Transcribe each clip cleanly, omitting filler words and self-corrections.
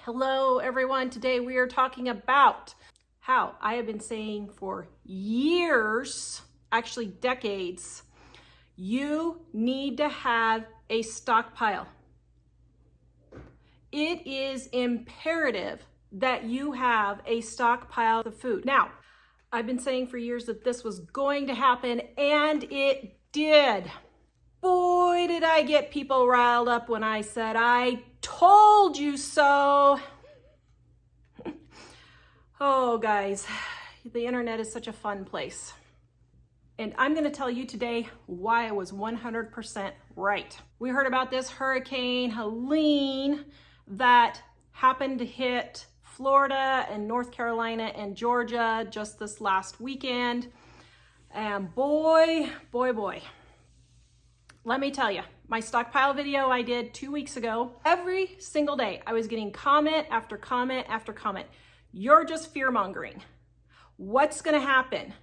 Hello everyone, today we are talking about how I have been saying for years, actually decades, you need to have a stockpile. It is imperative that you have a stockpile of food. Now, I've been saying for years that this was going to happen, and it did. Boy, did I get people riled up when I said, I told you so. Oh, guys, the internet is such a fun place. And I'm going to tell you today why I was 100% right. We heard about this Hurricane Helene that happened to hit Florida and North Carolina and Georgia just this last weekend. And boy, let me tell you, my stockpile video I did 2 weeks ago, every single day I was getting comment after comment after comment. You're just fear-mongering. What's going to happen?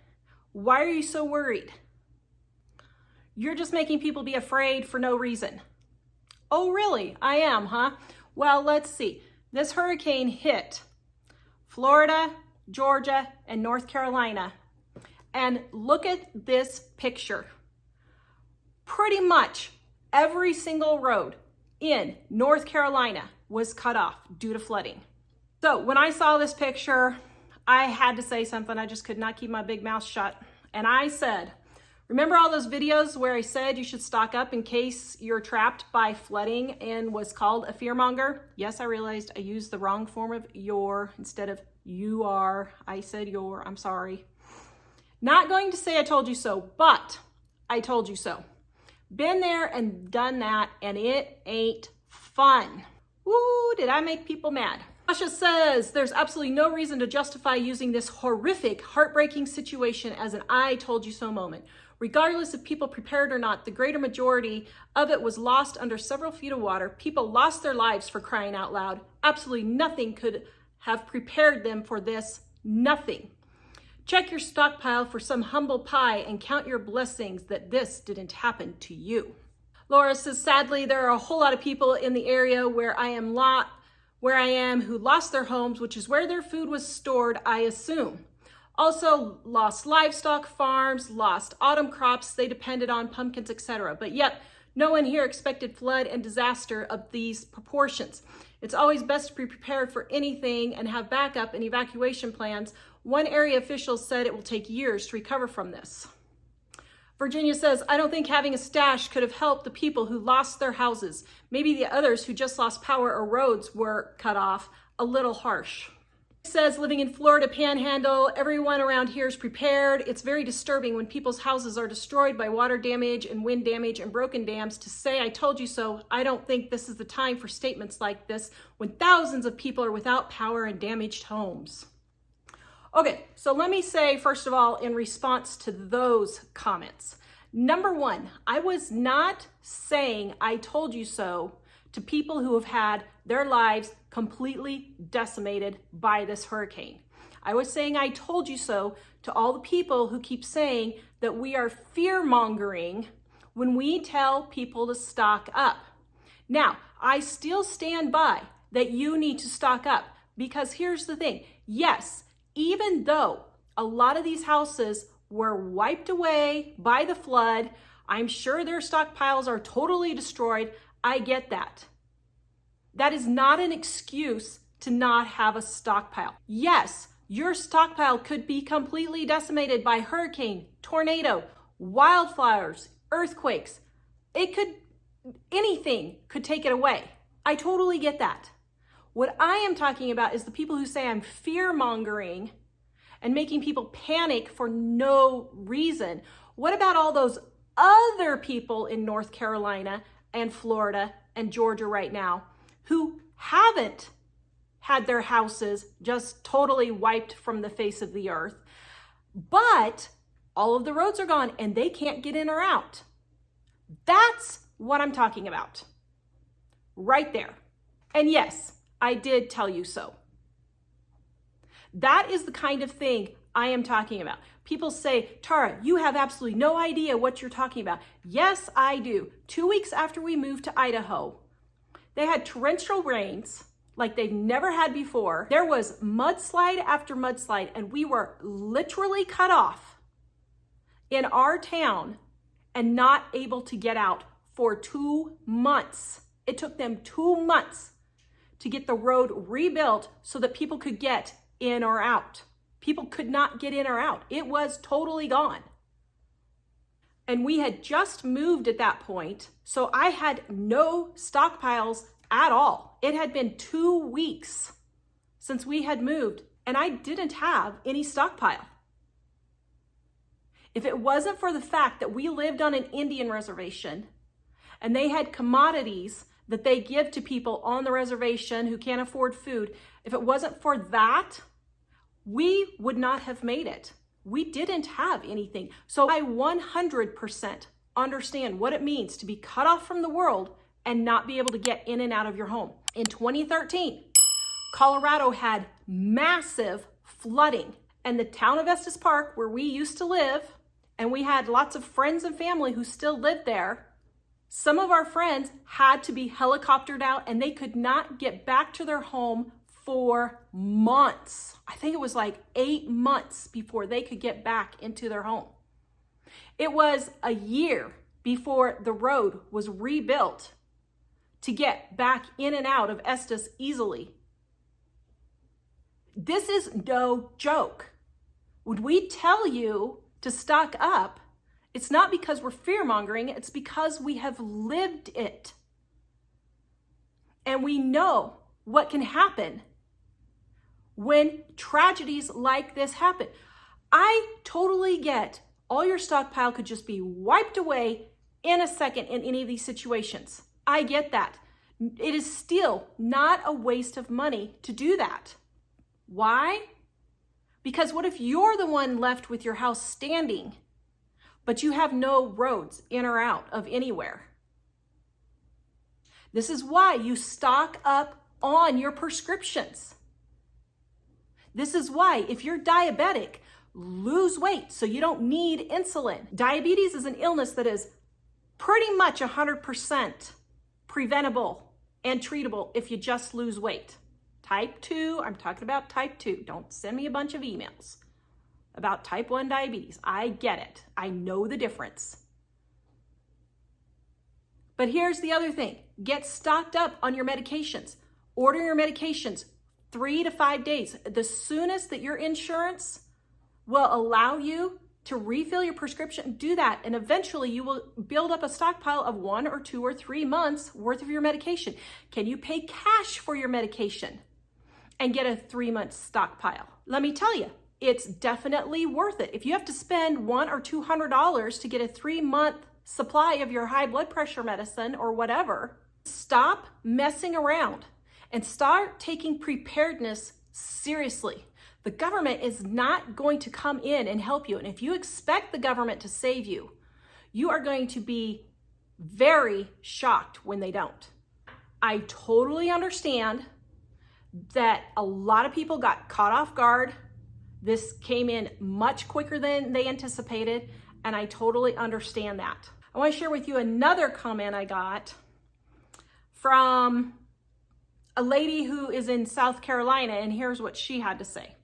Why are you so worried? You're just making people be afraid for no reason. Oh, really? I am, huh? Well, let's see. This hurricane hit Florida, Georgia, and North Carolina. And look at this picture. Pretty much every single road in North Carolina was cut off due to flooding. So when I saw this picture, I had to say something. I just could not keep my big mouth shut. And I said, remember all those videos where I said you should stock up in case you're trapped by flooding and was called a fearmonger? Yes, I realized I used the wrong form of your instead of you are. I said your, I'm sorry. Not going to say I told you so, but I told you so. Been there and done that, and it ain't fun. Woo, did I make people mad? Tasha says there's absolutely no reason to justify using this horrific, heartbreaking situation as an I told you so moment. Regardless if people prepared or not, the greater majority of it was lost under several feet of water. People lost their lives, for crying out loud. Absolutely nothing could have prepared them for this. Nothing. Check your stockpile for some humble pie and count your blessings that this didn't happen to you. Laura says, sadly, there are a whole lot of people in the area where I am who lost their homes, which is where their food was stored, I assume. Also lost livestock farms, lost autumn crops they depended on, pumpkins, etc. But yet, no one here expected flood and disaster of these proportions. It's always best to be prepared for anything and have backup and evacuation plans. One area official said it will take years to recover from this. Virginia says, I don't think having a stash could have helped the people who lost their houses. Maybe the others who just lost power or roads were cut off. A little harsh. Says, living in Florida Panhandle, everyone around here is prepared. It's very disturbing when people's houses are destroyed by water damage and wind damage and broken dams. To say I told you so, I don't think this is the time for statements like this when thousands of people are without power and damaged homes. Okay, so let me say, first of all, in response to those comments, number one, I was not saying I told you so to people who have had their lives completely decimated by this hurricane. I was saying I told you so to all the people who keep saying that we are fear-mongering when we tell people to stock up. Now, I still stand by that you need to stock up, because here's the thing. Yes, even though a lot of these houses were wiped away by the flood, I'm sure their stockpiles are totally destroyed. I get that. That is not an excuse to not have a stockpile. Yes, your stockpile could be completely decimated by hurricane, tornado, wildfires, earthquakes. Anything could take it away. I totally get that. What I am talking about is the people who say I'm fear-mongering and making people panic for no reason. What about all those other people in North Carolina and Florida and Georgia right now who haven't had their houses just totally wiped from the face of the earth, but all of the roads are gone and they can't get in or out? That's what I'm talking about right there. And yes, I did tell you so. That is the kind of thing I am talking about. People say, Tara, you have absolutely no idea what you're talking about. Yes, I do. 2 weeks after we moved to Idaho, they had torrential rains, like they've never had before. There was mudslide after mudslide, and we were literally cut off in our town and not able to get out for 2 months. It took them 2 months to get the road rebuilt so that people could get in or out. People could not get in or out. It was totally gone. And we had just moved at that point, so I had no stockpiles at all. It had been 2 weeks since we had moved, and I didn't have any stockpile. If it wasn't for the fact that we lived on an Indian reservation and they had commodities that they give to people on the reservation who can't afford food, if it wasn't for that, we would not have made it. We didn't have anything. So I 100% understand what it means to be cut off from the world and not be able to get in and out of your home. In 2013, Colorado had massive flooding, and the town of Estes Park, where we used to live, and we had lots of friends and family who still lived there, some of our friends had to be helicoptered out, and they could not get back to their home for months. I think it was like 8 months before they could get back into their home. It was a year before the road was rebuilt to get back in and out of Estes easily. This is no joke. When we tell you to stock up, it's not because we're fear-mongering, it's because we have lived it. And we know what can happen when tragedies like this happen. I totally get all your stockpile could just be wiped away in a second in any of these situations. I get that. It is still not a waste of money to do that. Why? Because what if you're the one left with your house standing, but you have no roads in or out of anywhere? This is why you stock up on your prescriptions. This is why, if you're diabetic, lose weight so you don't need insulin. Diabetes is an illness that is pretty much 100% preventable and treatable if you just lose weight. Type 2, I'm talking about type 2. Don't send me a bunch of emails about type 1 diabetes. I get it. I know the difference. But here's the other thing. Get stocked up on your medications. Order your medications 3 to 5 days. The soonest that your insurance will allow you to refill your prescription, do that. And eventually you will build up a stockpile of 1 or 2 or 3 months worth of your medication. Can you pay cash for your medication and get a 3-month stockpile? Let me tell you, it's definitely worth it. If you have to spend $100 or $200 to get a 3-month supply of your high blood pressure medicine or whatever, stop messing around and start taking preparedness seriously. The government is not going to come in and help you. And if you expect the government to save you, you are going to be very shocked when they don't. I totally understand that a lot of people got caught off guard. This came in much quicker than they anticipated, and I totally understand that. I want to share with you another comment I got from a lady who is in South Carolina, and here's what she had to say.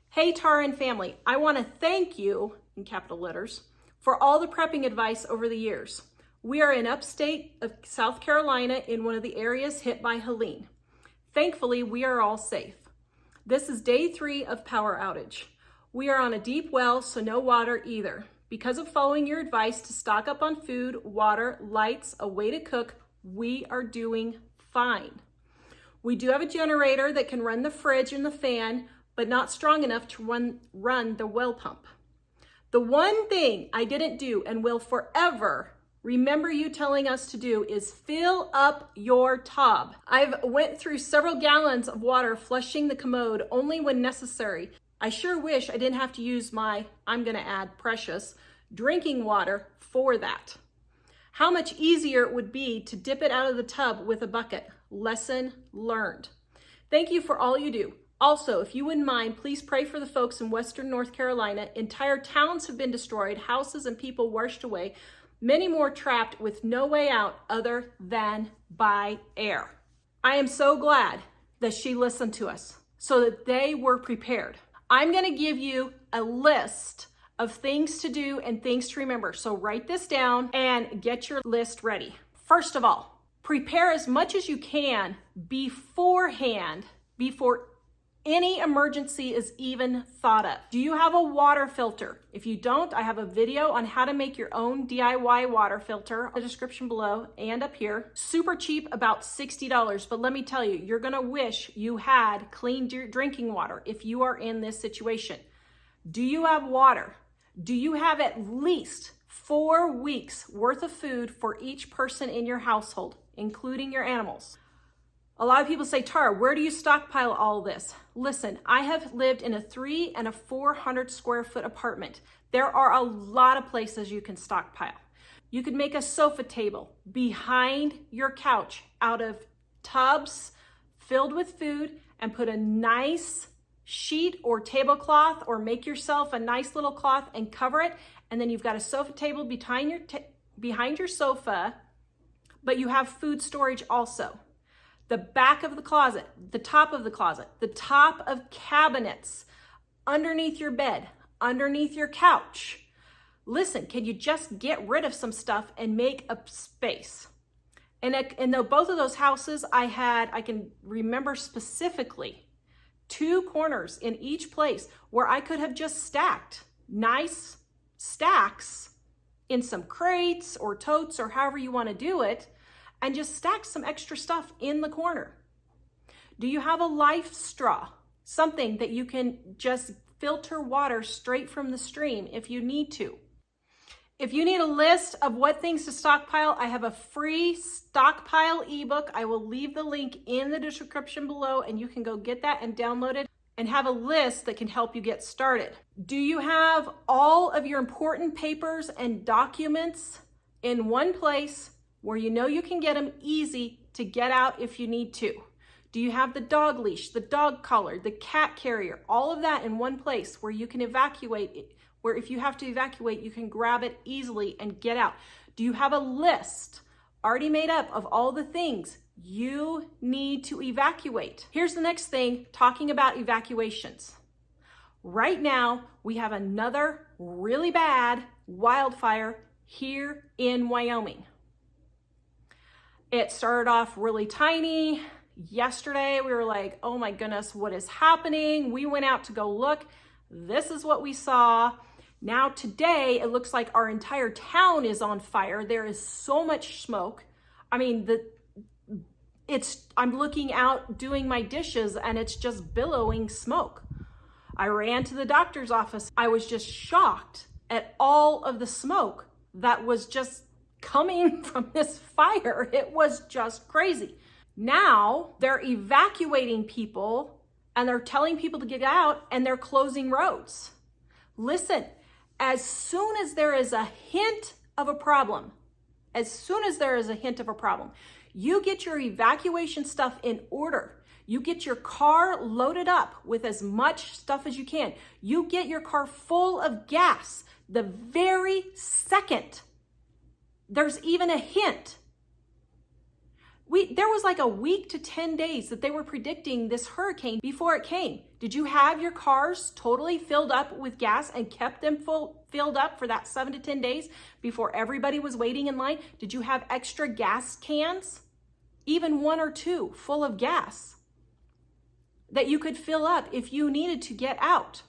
Hey, Tara and family, I want to thank you, in capital letters, for all the prepping advice over the years. We are in upstate of South Carolina in one of the areas hit by Helene. Thankfully, we are all safe. This is day 3 of power outage. We are on a deep well, so no water either. Because of following your advice to stock up on food, water, lights, a way to cook, we are doing fine. We do have a generator that can run the fridge and the fan, but not strong enough to run the well pump. The one thing I didn't do and will forever remember you telling us to do is fill up your tub. I've went through several gallons of water flushing the commode only when necessary. I sure wish I didn't have to use my, I'm gonna add precious, drinking water for that. How much easier it would be to dip it out of the tub with a bucket. Lesson learned. Thank you for all you do. Also, if you wouldn't mind, please pray for the folks in Western North Carolina. Entire towns have been destroyed, houses and people washed away, many more trapped with no way out other than by air. I am so glad that she listened to us so that they were prepared. I'm going to give you a list of things to do and things to remember. So write this down and get your list ready. First of all, prepare as much as you can beforehand, before any emergency is even thought of. Do you have a water filter? If you don't, I have a video on how to make your own DIY water filter in the description below and up here. Super cheap, about $60. But let me tell you, you're gonna wish you had clean drinking water if you are in this situation. Do you have water? Do you have at least 4 weeks worth of food for each person in your household, including your animals? A lot of people say, Tara, where do you stockpile all this? Listen, I have lived in a 300 and a 400 square foot apartment. There are a lot of places you can stockpile. You could make a sofa table behind your couch out of tubs filled with food and put a nice sheet or tablecloth, or make yourself a nice little cloth and cover it. And then you've got a sofa table behind your sofa, but you have food storage also. The back of the closet, the top of the closet, the top of cabinets, underneath your bed, underneath your couch. Listen, can you just get rid of some stuff and make a space? And in both of those houses, I can remember specifically 2 corners in each place where I could have just stacked nice stacks in some crates or totes or however you want to do it, and just stack some extra stuff in the corner. Do you have a life straw? Something that you can just filter water straight from the stream if you need to. If you need a list of what things to stockpile, I have a free stockpile ebook. I will leave the link in the description below, and you can go get that and download it and have a list that can help you get started. Do you have all of your important papers and documents in one place where you know you can get them easy to get out if you need to? Do you have the dog leash, the dog collar, the cat carrier, all of that in one place where you can evacuate it, where if you have to evacuate, you can grab it easily and get out? Do you have a list already made up of all the things you need to evacuate? Here's the next thing, talking about evacuations. Right now, we have another really bad wildfire here in Wyoming. It started off really tiny. Yesterday, we were like, oh my goodness, what is happening? We went out to go look. This is what we saw. Now today, it looks like our entire town is on fire. There is so much smoke. I mean, I'm looking out doing my dishes and it's just billowing smoke. I ran to the doctor's office. I was just shocked at all of the smoke that was just coming from this fire. It was just crazy. Now they're evacuating people and they're telling people to get out and they're closing roads. Listen, as soon as there is a hint of a problem, you get your evacuation stuff in order. You get your car loaded up with as much stuff as you can. You get your car full of gas the very second there's even a hint. There was like a week to 10 days that they were predicting this hurricane before it came. Did you have your cars totally filled up with gas and kept them filled up for that 7 to 10 days before everybody was waiting in line? Did you have extra gas cans, even 1 or 2 full of gas that you could fill up if you needed to get out?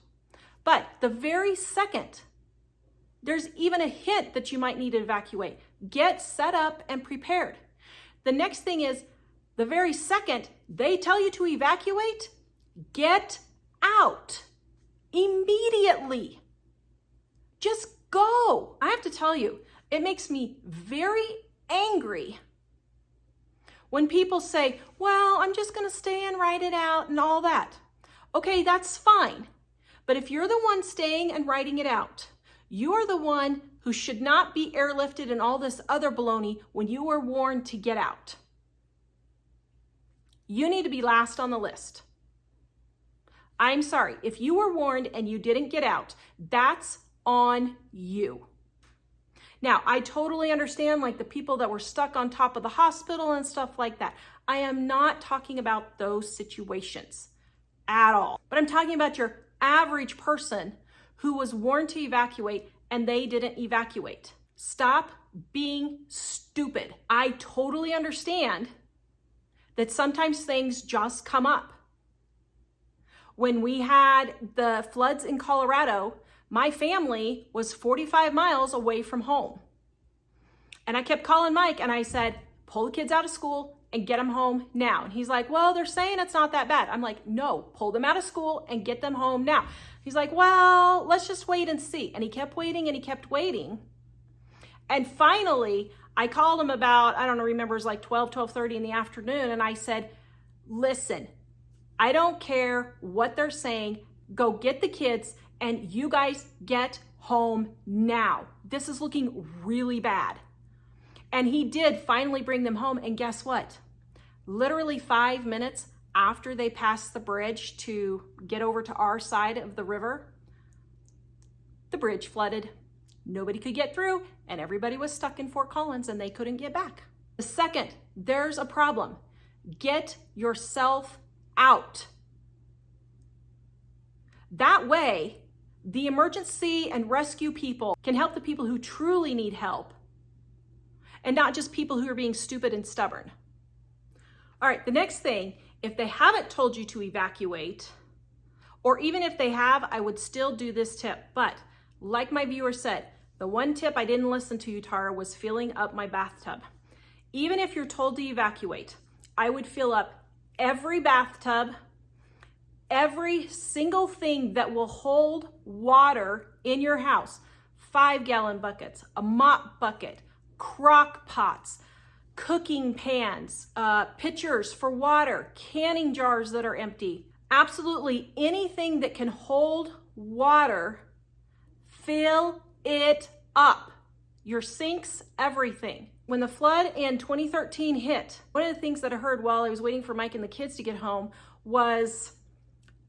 But the very second there's even a hint that you might need to evacuate, get set up and prepared. The next thing is, the very second they tell you to evacuate, get out immediately. Just go. I have to tell you, it makes me very angry when people say, well, I'm just going to stay and write it out and all that. Okay, that's fine. But if you're the one staying and writing it out, you're the one who should not be airlifted and all this other baloney when you were warned to get out. You need to be last on the list. I'm sorry, if you were warned and you didn't get out, that's on you. Now, I totally understand like the people that were stuck on top of the hospital and stuff like that. I am not talking about those situations at all, but I'm talking about your average person who was warned to evacuate and they didn't evacuate. Stop being stupid. I totally understand that sometimes things just come up. When we had the floods in Colorado, my family was 45 miles away from home. And I kept calling Mike and I said, pull the kids out of school and get them home now. And he's like, well, they're saying it's not that bad. I'm like, no, pull them out of school and get them home now. He's like, well, let's just wait and see. And he kept waiting and he kept waiting. And finally, I called him about, I don't know, remember, it was like 12:30 in the afternoon. And I said, listen, I don't care what they're saying. Go get the kids and you guys get home now. This is looking really bad. And he did finally bring them home. And guess what? Literally 5 minutes after they passed the bridge to get over to our side of the river, the bridge flooded. Nobody could get through and everybody was stuck in Fort Collins and they couldn't get back. The second there's a problem, get yourself out. That way, the emergency and rescue people can help the people who truly need help and not just people who are being stupid and stubborn. All right, the next thing, if they haven't told you to evacuate, or even if they have, I would still do this tip. But like my viewer said, the one tip I didn't listen to you, Tara, was filling up my bathtub. Even if you're told to evacuate, I would fill up every bathtub, every single thing that will hold water in your house. 5-gallon buckets, a mop bucket, crock pots, cooking pans, pitchers for water, canning jars that are empty. Absolutely anything that can hold water, fill it up. Your sinks, everything. When the flood in 2013 hit, one of the things that I heard while I was waiting for Mike and the kids to get home was,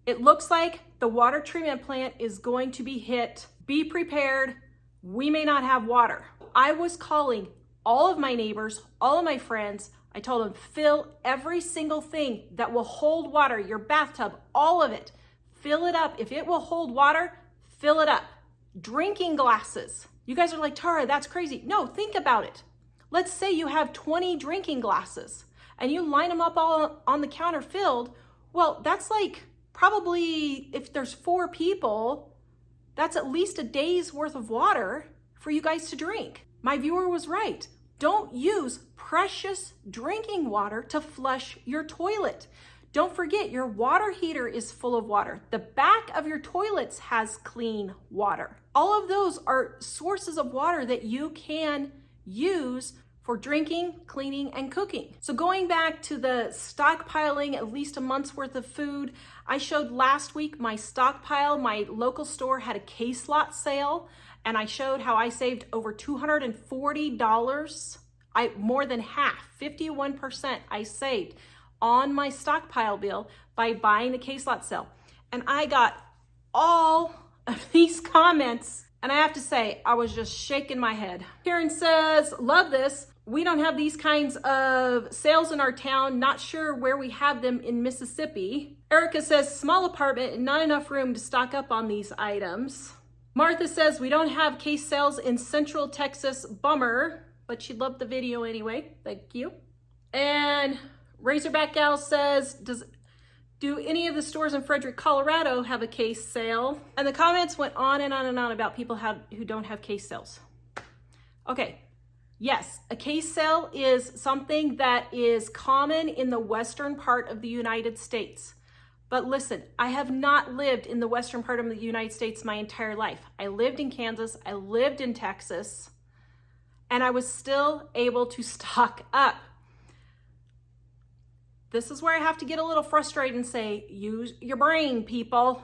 it looks like the water treatment plant is going to be hit. Be prepared. We may not have water. I was calling all of my neighbors, all of my friends. I told them, fill every single thing that will hold water, your bathtub, all of it. Fill it up. If it will hold water, fill it up. Drinking glasses. You guys are like, Tara, that's crazy. No, think about it. Let's say you have 20 drinking glasses and you line them up all on the counter filled. Well, that's like probably, if there's 4 people, that's at least a day's worth of water for you guys to drink. My viewer was right. Don't use precious drinking water to flush your toilet. Don't forget, your water heater is full of water. The back of your toilets has clean water. All of those are sources of water that you can use for drinking, cleaning, and cooking. So going back to the stockpiling at least a month's worth of food, I showed last week my stockpile. My local store had a case lot sale, and I showed how I saved over $240. More than half, 51% I saved on my stockpile bill by buying the case lot sale. And I got all of these comments, and I have to say, I was just shaking my head. Karen says, love this. We don't have these kinds of sales in our town. Not sure where we have them in Mississippi. Erica says, small apartment and not enough room to stock up on these items. Martha says, we don't have case sales in Central Texas. Bummer, but she loved the video anyway. Thank you. And Razorback Gal says, do any of the stores in Frederick, Colorado have a case sale? And the comments went on and on and on about people who don't have case sales. Okay, yes, a case sale is something that is common in the western part of the United States. But listen, I have not lived in the western part of the United States my entire life. I lived in Kansas, I lived in Texas, and I was still able to stock up. This is where I have to get a little frustrated and say, use your brain, people.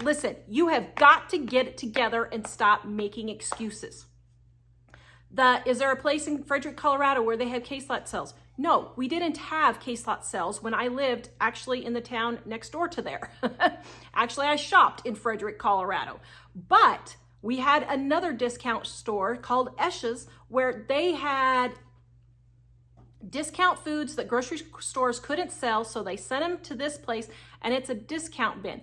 Listen, you have got to get it together and stop making excuses. Is there a place in Frederick, Colorado where they have case lot sales? No, we didn't have case lot sales when I lived actually in the town next door to there. Actually, I shopped in Frederick, Colorado. But we had another discount store called Esch's where they had discount foods that grocery stores couldn't sell, so they sent them to this place, and it's a discount bin.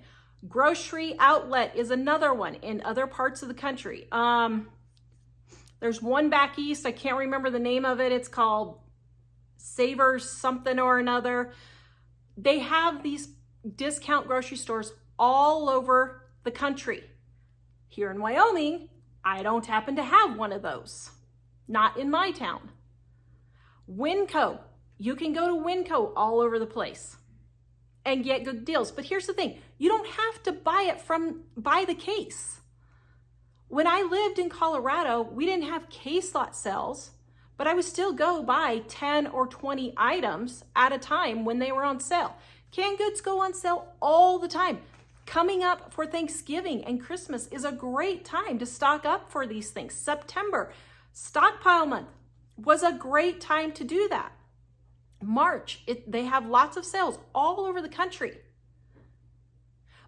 Grocery outlet is another one in other parts of the country. There's one back east, I can't remember the name of it. It's called Savers something or another. They have these discount grocery stores all over the country. Here in Wyoming, I don't happen to have one of those. Not in my town. Winco, you can go to Winco all over the place and get good deals. But here's the thing, you don't have to buy it by the case. When I lived in Colorado, we didn't have case lot sales, but I would still go buy 10 or 20 items at a time when they were on sale. Canned goods go on sale all the time. Coming up for Thanksgiving and Christmas is a great time to stock up for these things. September, stockpile month, was a great time to do that. March, they have lots of sales all over the country.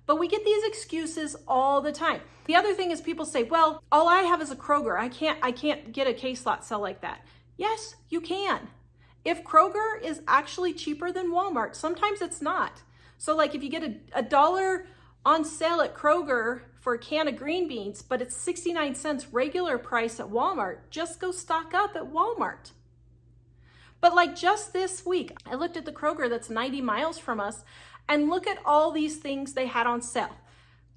But we get these excuses all the time. The other thing is people say, well, all I have is a Kroger. I can't get a case lot sale like that. Yes, you can. If Kroger is actually cheaper than Walmart, sometimes it's not. So like if you get a $1 on sale at Kroger for a can of green beans, but it's 69 cents regular price at Walmart, just go stock up at Walmart. But like just this week, I looked at the Kroger that's 90 miles from us, and look at all these things they had on sale.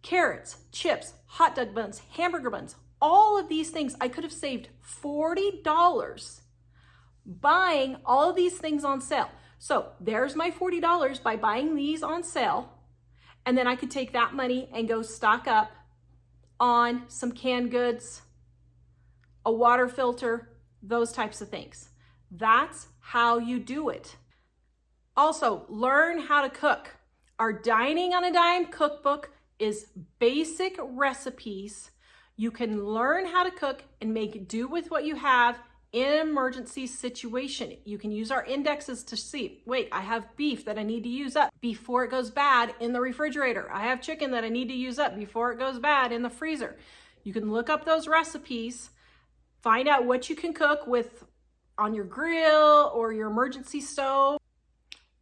Carrots, chips, hot dog buns, hamburger buns, all of these things. I could have saved $40 buying all of these things on sale. So there's my $40 by buying these on sale. And then I could take that money and go stock up on some canned goods, a water filter, those types of things. That's how you do it. Also, learn how to cook. Our Dining on a Dime cookbook is basic recipes. You can learn how to cook and make do with what you have in an emergency situation. You can use our indexes to see, wait, I have beef that I need to use up before it goes bad in the refrigerator. I have chicken that I need to use up before it goes bad in the freezer. You can look up those recipes, find out what you can cook with on your grill or your emergency stove,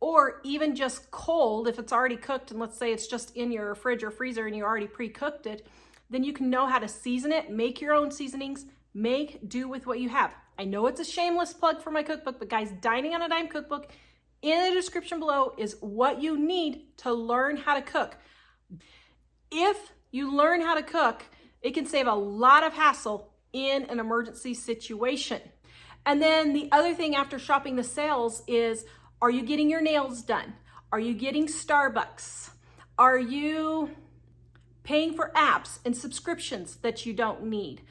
or even just cold if it's already cooked, and let's say it's just in your fridge or freezer and you already pre-cooked it, then you can know how to season it, make your own seasonings, make do with what you have. I know it's a shameless plug for my cookbook, but guys, Dining on a Dime cookbook in the description below is what you need to learn how to cook. If you learn how to cook, it can save a lot of hassle in an emergency situation. And then the other thing after shopping the sales is, are you getting your nails done? Are you getting Starbucks? Are you paying for apps and subscriptions that you don't need?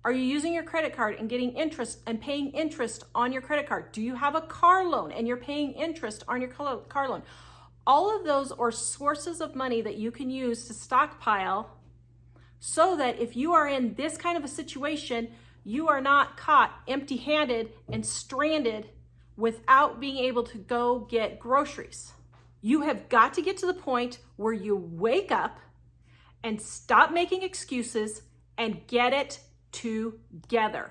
Are you using your credit card and getting interest and paying interest on your credit card? Do you have a car loan and you're paying interest on your car loan? All of those are sources of money that you can use to stockpile so that if you are in this kind of a situation, you are not caught empty-handed and stranded without being able to go get groceries. You have got to get to the point where you wake up and stop making excuses and get it together.